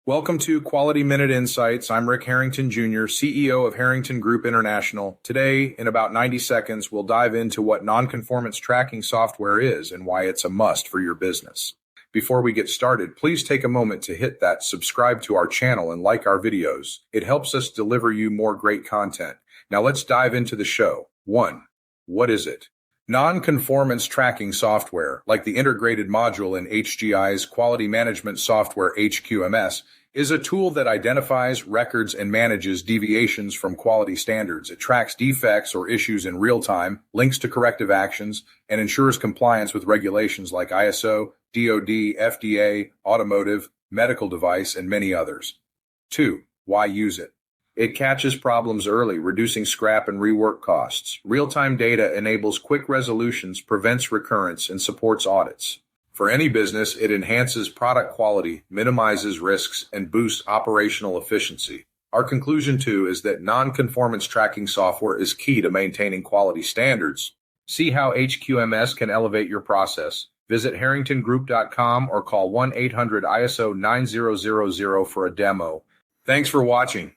Welcome to Quality Minute Insights. I'm Rick Harrington Jr., CEO of Harrington Group International. Today, in about 90 seconds, we'll dive into what non-conformance tracking software is and why it's a must for your business. Before we get started, please take a moment to hit that subscribe to our channel and like our videos. It helps us deliver you more great content. Now let's dive into the show. 1. What is it? Non-conformance tracking software, like the integrated module in HGI's Quality Management Software HQMS, is a tool that identifies, records, and manages deviations from quality standards. It tracks defects or issues in real time, links to corrective actions, and ensures compliance with regulations like ISO, DoD, FDA, automotive, medical device, and many others. 2. Why use it? It catches problems early, reducing scrap and rework costs. Real-time data enables quick resolutions, prevents recurrence, and supports audits. For any business, it enhances product quality, minimizes risks, and boosts operational efficiency. Our conclusion, too, is that non-conformance tracking software is key to maintaining quality standards. See how HQMS can elevate your process. Visit harringtongroup.com or call 1-800-ISO 9000 for a demo. Thanks for watching.